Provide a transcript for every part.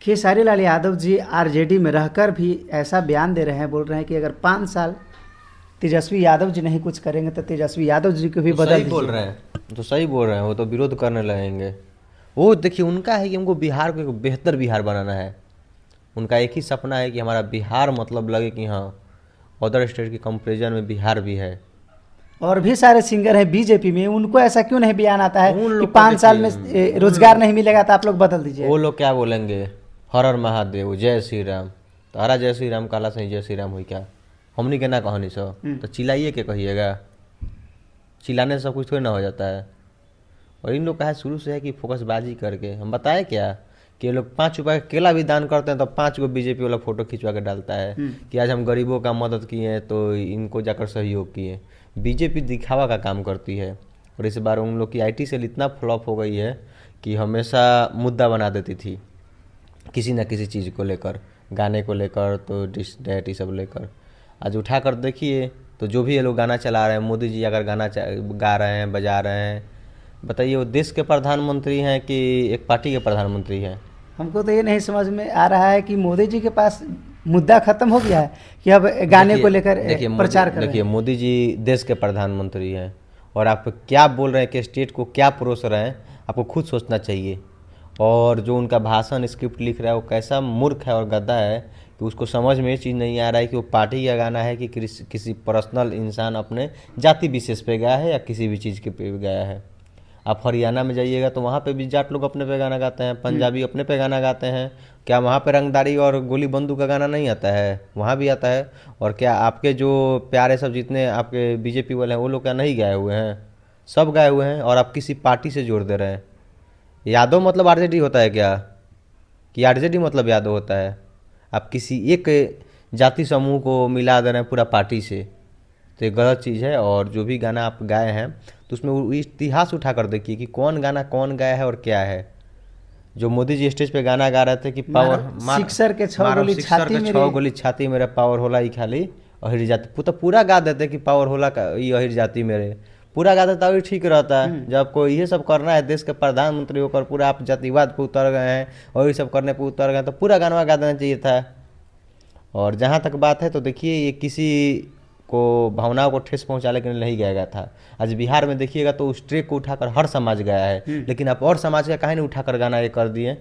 Khesari Lal Yadav ji RJD में रहकर भी ऐसा बयान दे रहे हैं, बोल रहे हैं कि अगर 5 साल तेजस्वी यादव जी नहीं कुछ करेंगे तो तेजस्वी यादव जी को भी तो बदल सही बोल दीजिए। रहे हैं, तो सही बोल रहे हैं, वो तो विरोध करने लगेंगे। वो देखिए, उनका है कि हमको बिहार को एक बेहतर बिहार बनाना है। उनका एक ही सपना है कि हमारा बिहार मतलब लगे कि हाँ, अदर स्टेट के कंपेरिजन में बिहार भी है। और भी सारे सिंगर हैं बीजेपी में, उनको ऐसा क्यों नहीं बयान आता है उन कि लोग का 5 साल देखिए, में उन रोजगार नहीं मिलेगा तो आप लोग बदल दीजिए। वो लोग क्या बोलेंगे, हर हर महादेव जय श्री राम। तारा जय श्री राम काला सही जय श्री राम हुई क्या? हमनी के ना कहानी सो तो चिल्लाइए के कहिएगा। चिल्लाने से सब कुछ थोड़ी ना हो जाता है। और इन लोग का है शुरू से है कि फोकसबाजी करके हम बताए क्या कि ये लोग 5 रुपये का केला भी दान करते हैं तो 5 गो बीजेपी वाला फोटो खिंचवा के डालता है कि आज हम गरीबों का मदद किए हैं तो इनको जाकर सहयोग किए। बीजेपी दिखावा का काम करती है। और इस बार उन लोग की आईटी सेल इतना फ्लॉप हो गई है कि हमेशा मुद्दा बना देती थी किसी न किसी चीज़ को लेकर, गाने को लेकर तो डिस डैट ये सब लेकर। आज उठा कर देखिए तो जो भी ये लोग गाना चला रहे हैं, मोदी जी अगर गाना गा रहे हैं, बजा रहे हैं, बताइए वो देश के प्रधानमंत्री हैं कि एक पार्टी के प्रधानमंत्री हैं? हमको तो ये नहीं समझ में आ रहा है कि मोदी जी के पास मुद्दा खत्म हो गया है कि अब गाने को लेकर प्रचार कर रहे देखिए हैं। मोदी जी देश के प्रधानमंत्री हैं और आप क्या बोल रहे हैं कि स्टेट को क्या परोस रहे हैं, आपको खुद सोचना चाहिए। और जो उनका भाषण स्क्रिप्ट लिख रहा है वो कैसा मूर्ख है और गद्दा है कि उसको समझ में ये चीज़ नहीं आ रहा है कि वो पार्टी का गाना है कि किसी पर्सनल इंसान अपने जाति विशेष पे गया है या किसी भी चीज़ के पे गया है। आप हरियाणा में जाइएगा तो वहाँ पे भी जाट लोग अपने पे गाना गाते हैं, पंजाबी अपने पे गाना गाते हैं। क्या वहाँ पे रंगदारी और गोली बंदूक का गाना नहीं आता है? वहाँ भी आता है। और क्या आपके जो प्यारे सब जितने आपके बीजेपी वाले हैं वो लोग क्या नहीं गाए हुए हैं? सब गाए हुए हैं। और आप किसी पार्टी से जोड़ दे रहे हैं। यादव मतलब आरजेडी होता है क्या? कि आरजेडी मतलब यादव होता है? आप किसी एक जाति समूह को मिला दे रहे हैं पूरा पार्टी से, तो ये गलत चीज़ है। और जो भी गाना आप गाए हैं तो उसमें वो इतिहास उठा कर देखिए कि कौन गाना कौन गाया है और क्या है। जो मोदी जी स्टेज पे गाना गा रहे थे कि पावर सिक्सर के 6 मारो गोली सिक्सर छाती के मेरे। 6 गोली छाती मेरे पावर होला ही खाली अहिर जाति, तो पूरा गा देते कि पावर होला का ये अहिर जाति मेरे, पूरा गा देता वही ठीक रहता है। जब आपको ये सब करना है, देश के प्रधानमंत्री होकर पूरा आप जातिवाद पे उतर गए हैं और ये सब करने पे उतर गए तो पूरा गाना गा देना चाहिए था। और जहाँ तक बात है तो देखिए ये किसी को भावनाओं को ठेस पहुंचाने के लिए नहीं गाया गया था। आज बिहार में देखिएगा तो उस ट्रैक को उठाकर हर समाज गया है, लेकिन आप और समाज का काहे नहीं उठाकर गाना ये कर दिए?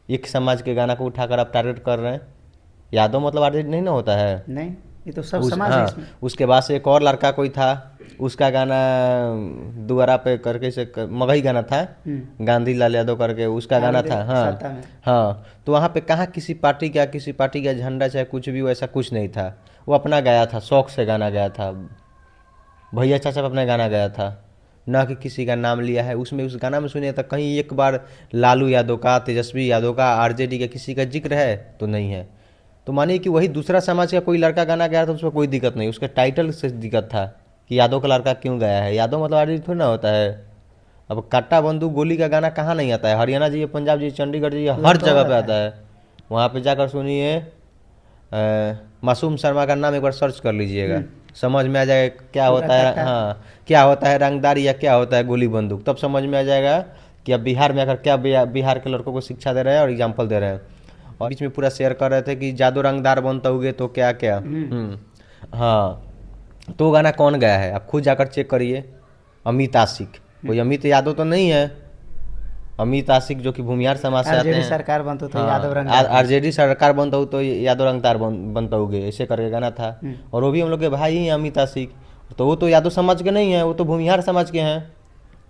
एक समाज के गाना को उठाकर आप टारगेट कर रहे हैं। यादव मतलब आर्टिस्ट नहीं ना होता है। नहीं, ये तो सब समाज है इसमें। उसके बाद से एक और लड़का कोई था, उसका गाना दोबारा पे करके से मगही गाना था, गांधी लाल यादव करके उसका गाना था। हाँ सत्ता में। हाँ, तो वहाँ पे कहाँ किसी पार्टी का झंडा चाहे कुछ भी वैसा कुछ नहीं था। वो अपना गाया था, शौक से गाना गाया था, भैया चाचा अपना गाना गाया था, ना कि किसी का नाम लिया है उसमें। उस गाना में सुनिए तो कहीं एक बार लालू यादव का, तेजस्वी यादव का, आरजेडी का किसी का जिक्र है तो नहीं है। तो मानिए कि वही दूसरा समाज का कोई लड़का गाना गाया था, उसमें कोई दिक्कत नहीं, उसके टाइटल से दिक्कत था कि यादव का लड़का क्यों गाया है। यादव मतलब आरजेडी थोड़ी ना होता है। अब कट्टा बंदूक गोली का गाना कहाँ नहीं आता है? हरियाणा जाइए, पंजाब जाइए, चंडीगढ़ जाइए, हर जगह पे आता है। वहाँ पे जाकर सुनिए, मासूम शर्मा का नाम एक बार सर्च कर लीजिएगा, समझ में आ जाएगा क्या होता है। हाँ, क्या होता है रंगदारी या क्या होता है गोली बंदूक, तब समझ में आ जाएगा कि अब बिहार में आकर क्या बिहार के लड़कों को शिक्षा दे रहे हैं और एग्जाम्पल दे रहे हैं। और बीच में पूरा शेयर कर रहे थे कि जादू रंगदार बनता होगे तो क्या क्या। हाँ, तो वो गाना कौन गाया है आप खुद जाकर चेक करिए। अमित आशिक, कोई अमित यादव तो नहीं है। अमित आशिक जो कि भूमिहार समाज से आते हैं। सरकार बनता तो हाँ, यादव रंग। आरजेडी सरकार बनता हो तो यादव रंगदार बनता होगे, ऐसे करके गाना था। और वो भी हम लोग के भाई ही हैं अमित आशिक, तो वो तो यादव समाज के नहीं है, वो तो भूमिहार समाज के हैं।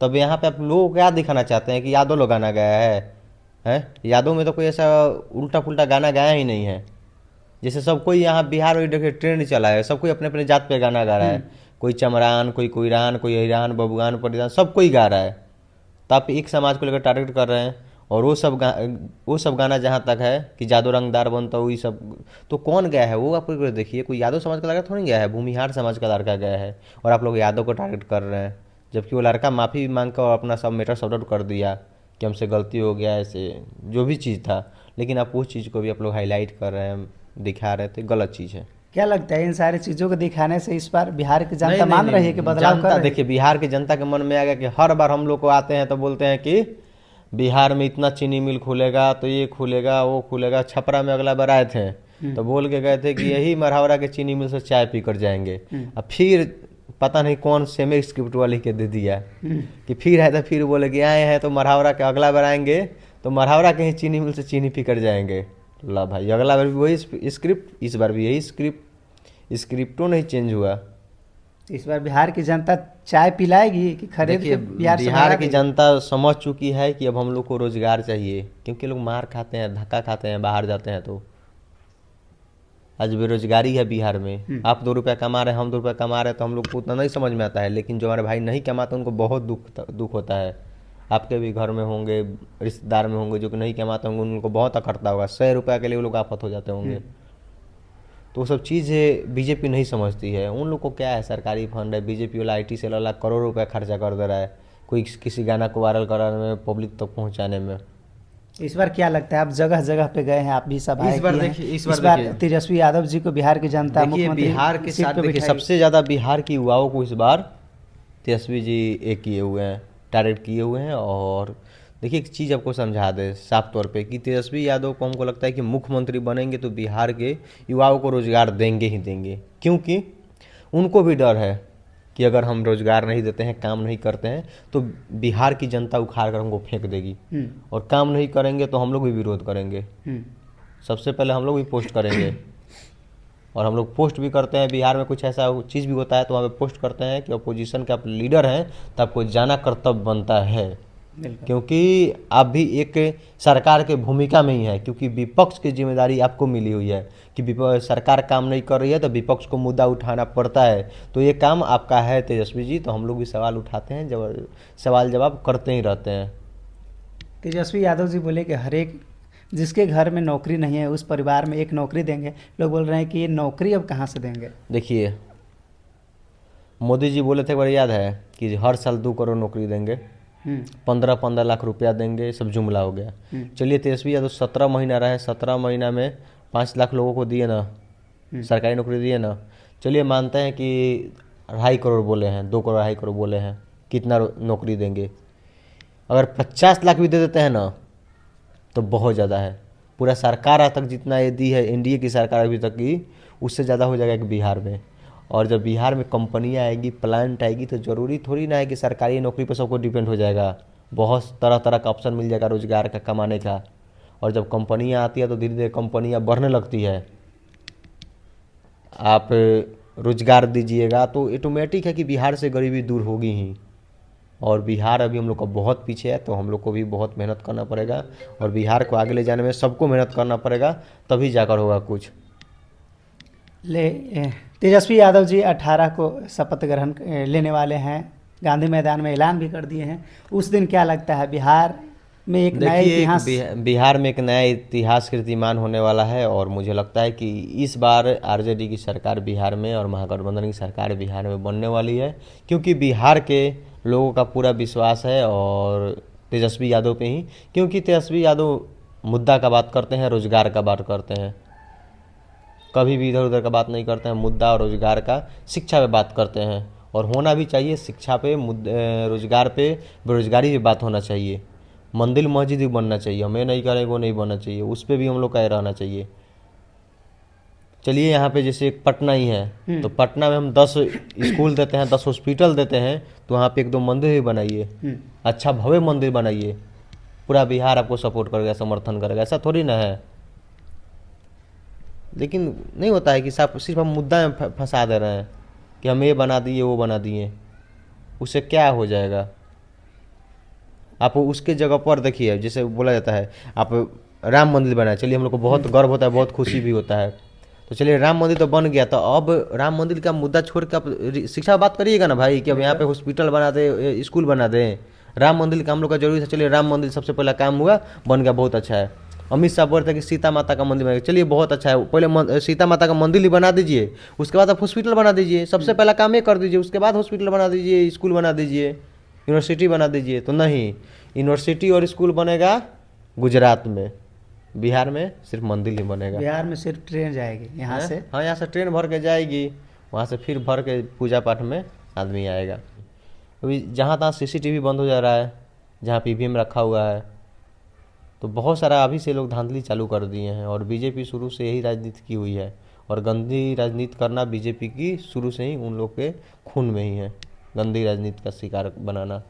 तब यहाँ पे आप लोग क्या दिखाना चाहते हैं कि यादव लोग गाना गाया है? यादव में तो कोई ऐसा उल्टा पुल्टा गाना गाया ही नहीं है। जैसे सब कोई यहाँ बिहार में देखिए ट्रेंड चला है, सब कोई अपने अपने जात पे गाना गा रहा है। कोई चमरान, कोई कोईरान, कोई ईरान, बबुआन, परिधान, सब कोई गा रहा है। तो आप एक समाज को लेकर टारगेट कर रहे हैं। और वो सब गाना जहाँ तक है कि जादू रंगदार बनता हुई सब, तो कौन गया है वो आप देखिए। कोई यादव समाज का लड़का थोड़ी गया है, भूमिहार समाज का लड़का गया है। और आप लोग यादव को टारगेट कर रहे हैं, जबकि वो लड़का माफ़ी मांग कर अपना सब मैटर सॉर्ट आउट कर दिया कि हमसे गलती हो गया, ऐसे जो भी चीज़ था। लेकिन आप उस चीज़ को भी आप लोग हाईलाइट कर रहे हैं, दिखा रहे थे, गलत चीज़ है। क्या लगता है इन सारी चीजों को दिखाने से इस बार बिहार की जनता मान रही है कि बदलाव कर रही है? देखिए बिहार की जनता के मन में आ गया कि हर बार हम लोग को आते हैं तो बोलते हैं कि बिहार में इतना चीनी मिल खुलेगा तो ये खुलेगा वो खुलेगा। छपरा में अगला बार आए थे तो बोल के गए थे कि यही मरहावरा के चीनी मिल से चाय पी कर जाएंगे। अब फिर पता नहीं कौन सेमी स्क्रिप्ट वाली के दे दिया कि फिर है तो फिर बोले कि आए हैं तो मरहावरा के अगला बार आएंगे तो मरहावरा के ही चीनी मिल से चीनी पी कर जाएंगे। ला भाई, अगला बार भी वही स्क्रिप्ट, इस बार भी यही स्क्रिप्ट, स्क्रिप्टों नहीं चेंज हुआ। इस बार बिहार की जनता चाय पिलाएगी कि खरीद के देखिए, बिहार की जनता समझ चुकी है कि अब हम लोग को रोजगार चाहिए, क्योंकि लोग मार खाते हैं, धक्का खाते हैं, बाहर जाते हैं। तो आज बेरोजगारी है बिहार में। आप 2 रुपया कमा रहे हैं, हम 2 रुपया कमा रहे हैं, तो हम लोग को उतना नहीं समझ में आता है, लेकिन जो हमारे भाई नहीं कमाते उनको बहुत दुख होता है। आपके भी घर में होंगे, रिश्तेदार में होंगे जो कि नहीं कमाते होंगे, उनको बहुत अकड़ता होगा। 100 रुपया के लिए वो लोग आफत हो जाते होंगे। तो वो सब चीज़ें बीजेपी नहीं समझती है। उन लोग को क्या है, सरकारी फंड है, बीजेपी वाला IT से लाख करोड़ रुपया खर्चा कर दे रहा है कोई किसी गाना को वायरल कराने में, पब्लिक तक पहुंचाने में। इस बार क्या लगता है, आप जगह जगह पे गए हैं, आप भी सभाएं इस बार किए हैं। देखिए, इस बार तेजस्वी यादव जी को बिहार की जनता देखिए मुख्यमंत्री बिहार के सीट साथ पे देखिए बिठाई। सबसे ज़्यादा बिहार के युवाओं को इस बार तेजस्वी जी एक किए हुए हैं, टारगेट किए हुए हैं। और देखिए एक चीज़ आपको समझा दे साफ तौर पे कि तेजस्वी यादव को हमको लगता है कि मुख्यमंत्री बनेंगे तो बिहार के युवाओं को रोजगार देंगे ही देंगे, क्योंकि उनको भी डर है कि अगर हम रोजगार नहीं देते हैं, काम नहीं करते हैं, तो बिहार की जनता उखाड़ कर हमको फेंक देगी। और काम नहीं करेंगे तो हम लोग भी विरोध करेंगे। सबसे पहले हम लोग भी पोस्ट करेंगे, और हम लोग पोस्ट भी करते हैं। बिहार में कुछ ऐसा चीज़ भी होता है तो वहाँ पे पोस्ट करते हैं कि अपोजिशन के आप लीडर हैं तो आपको जाना कर्तव्य बनता है, क्योंकि आप भी एक सरकार के भूमिका में ही है। क्योंकि विपक्ष की जिम्मेदारी आपको मिली हुई है कि सरकार काम नहीं कर रही है तो विपक्ष को मुद्दा उठाना पड़ता है। तो ये काम आपका है तेजस्वी जी। तो हम लोग भी सवाल उठाते हैं, सवाल जवाब करते ही रहते हैं। तेजस्वी यादव जी बोले कि हर एक जिसके घर में नौकरी नहीं है उस परिवार में एक नौकरी देंगे। लोग बोल रहे हैं कि ये नौकरी अब कहाँ से देंगे। देखिए, मोदी जी बोले थे, बड़ा याद है कि हर साल 2 करोड़ नौकरी देंगे, 15-15 लाख रुपया देंगे, सब जुमला हो गया। चलिए तेजस्वी यादव 17 महीना रहे, 17 महीना में 5 लाख लोगों को दिए ना, सरकारी नौकरी दिए ना। चलिए मानते हैं कि 2.5 करोड़ बोले हैं, 2 करोड़ 2.5 करोड़ बोले हैं, कितना नौकरी देंगे। अगर 50 लाख भी दे देते हैं ना तो बहुत ज़्यादा है। पूरा सरकार आज तक जितना ये दी है NDA की सरकार अभी तक की, उससे ज़्यादा हो जाएगा कि बिहार में। और जब बिहार में कंपनियाँ आएगी, प्लांट आएगी, तो ज़रूरी थोड़ी ना है कि सरकारी नौकरी पर सबको डिपेंड हो जाएगा। बहुत तरह तरह का ऑप्शन मिल जाएगा रोजगार का, कमाने का। और जब कंपनियाँ आती है तो धीरे धीरे कंपनियाँ बढ़ने लगती है। आप रोजगार दीजिएगा तो ऑटोमेटिक है कि बिहार से गरीबी दूर होगी ही। और बिहार अभी हम लोग का बहुत पीछे है, तो हम लोग को भी बहुत मेहनत करना पड़ेगा। और बिहार को आगे ले जाने में सबको मेहनत करना पड़ेगा, तभी जाकर होगा कुछ। तेजस्वी यादव जी 18 को शपथ ग्रहण लेने वाले हैं, गांधी मैदान में ऐलान भी कर दिए हैं। उस दिन क्या लगता है बिहार में एक नया इतिहास, बिहार में एक नया इतिहास कीर्तिमान होने वाला है। और मुझे लगता है कि इस बार RJD की सरकार बिहार में और महागठबंधन की सरकार बिहार में बनने वाली है, क्योंकि बिहार के लोगों का पूरा विश्वास है और तेजस्वी यादव पे ही। क्योंकि तेजस्वी यादव मुद्दा का बात करते हैं, रोजगार का बात करते हैं, कभी भी इधर उधर का बात नहीं करते हैं। मुद्दा और रोजगार का, शिक्षा पे बात करते हैं, और होना भी चाहिए। शिक्षा पे, रोजगार पे, बेरोजगारी पे बात होना चाहिए। मंदिर मस्जिद भी बनना चाहिए, हमें नहीं करें वो नहीं बनना चाहिए, उस पर भी हम लोग का रहना चाहिए। चलिए यहाँ पे जैसे पटना ही है, तो पटना में हम 10 स्कूल देते हैं, 10 हॉस्पिटल देते हैं, तो वहाँ पे 1-2 मंदिर भी बनाइए, अच्छा भव्य मंदिर बनाइए। पूरा बिहार आपको सपोर्ट करेगा, समर्थन करेगा, ऐसा थोड़ी ना है। लेकिन नहीं होता है कि सिर्फ हम मुद्दा में फंसा दे रहे हैं कि हम ये बना दिए वो बना दिए, उससे क्या हो जाएगा। आप उसके जगह पर देखिए, जैसे बोला जाता है आप राम मंदिर बनाए, चलिए हम लोग को बहुत गर्व होता है, बहुत खुशी भी होता है। तो चलिए राम मंदिर तो बन गया, तो अब राम मंदिर का मुद्दा छोड़ के आप शिक्षा बात करिएगा ना भाई, कि अब यहाँ पे हॉस्पिटल बना दे, स्कूल बना दें। राम मंदिर का हम लोग का जरूरी था, चलिए राम मंदिर सबसे पहला काम हुआ, बन गया, बहुत अच्छा है। अमित शाह बोल रहे थे कि सीता माता का मंदिर बनेगा, चलिए बहुत अच्छा है, पहले सीता माता का मंदिर ही बना दीजिए, उसके बाद आप हॉस्पिटल बना दीजिए। सबसे पहला काम ये कर दीजिए, उसके बाद हॉस्पिटल बना दीजिए, स्कूल बना दीजिए, यूनिवर्सिटी बना दीजिए। तो नहीं, यूनिवर्सिटी और स्कूल बनेगा गुजरात में, बिहार में सिर्फ मंदिर ही बनेगा। बिहार में सिर्फ ट्रेन जाएगी यहाँ से। हाँ, यहाँ से ट्रेन भर के जाएगी, वहाँ से फिर भर के पूजा पाठ में आदमी आएगा। अभी जहाँ तहाँ CCTV बंद हो जा रहा है, जहाँ पे EVM रखा हुआ है, तो बहुत सारा अभी से लोग धांधली चालू कर दिए हैं। और बीजेपी शुरू से यही राजनीति की हुई है, और गंदी राजनीति करना बीजेपी की शुरू से ही उन लोग के खून में ही है, गंदी राजनीति का शिकार बनाना।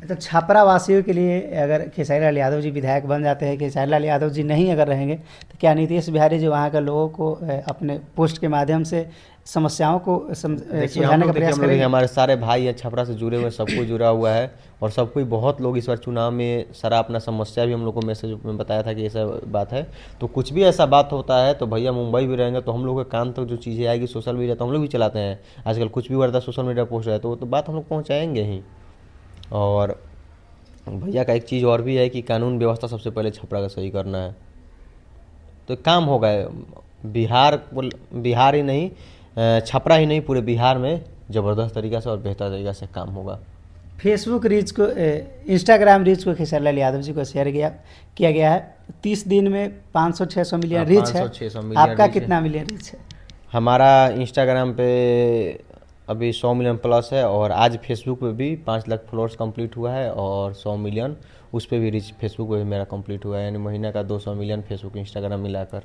तो छपरा वासियों के लिए अगर खेसारी लाल यादव जी विधायक बन जाते हैं, खेसारी लाल यादव जी नहीं अगर रहेंगे, तो क्या नीतीश बिहारी जो वहाँ के लोगों को अपने पोस्ट के माध्यम से समस्याओं को सुलझाने का प्रयास करेंगे? हमारे सारे भाई हैं छपरा से जुड़े हुए, सब कुछ जुड़ा हुआ है, और सब कोई बहुत लोग इस बार चुनाव में सारा अपना समस्या भी हम लोग को मैसेज में बताया था कि ऐसा बात है। तो कुछ भी ऐसा बात होता है तो भैया मुंबई भी रहेंगे तो हम लोग के कान तक जो चीज़ें आएगी सोशल मीडिया, तो हम लोग भी चलाते हैं आजकल, कुछ भी वर्दा सोशल मीडिया पोस्ट है तो वो तो बात हम लोग पहुँचाएंगे ही। और भैया का एक चीज़ और भी है कि कानून व्यवस्था सबसे पहले छपरा का सही करना है, तो काम होगा। बिहार ही नहीं, छपरा ही नहीं, पूरे बिहार में ज़बरदस्त तरीक़ा से और बेहतर तरीक़ा से काम होगा। फेसबुक रीच को, इंस्टाग्राम रीच को खेसारी लाल यादव जी को शेयर किया गया है। 30 दिन में 500-600 मिलियन रीच है। 500-600 मिलियन आपका रीच है। कितना मिलियन रीच है? हमारा इंस्टाग्राम पे अभी 100 मिलियन प्लस है, और आज फेसबुक पे भी 5 लाख फॉलोअर्स कंप्लीट हुआ है, और 100 मिलियन उस पर भी रीच फेसबुक पे भी मेरा कंप्लीट हुआ है, यानी महीने का 200 मिलियन फेसबुक इंस्टाग्राम मिलाकर।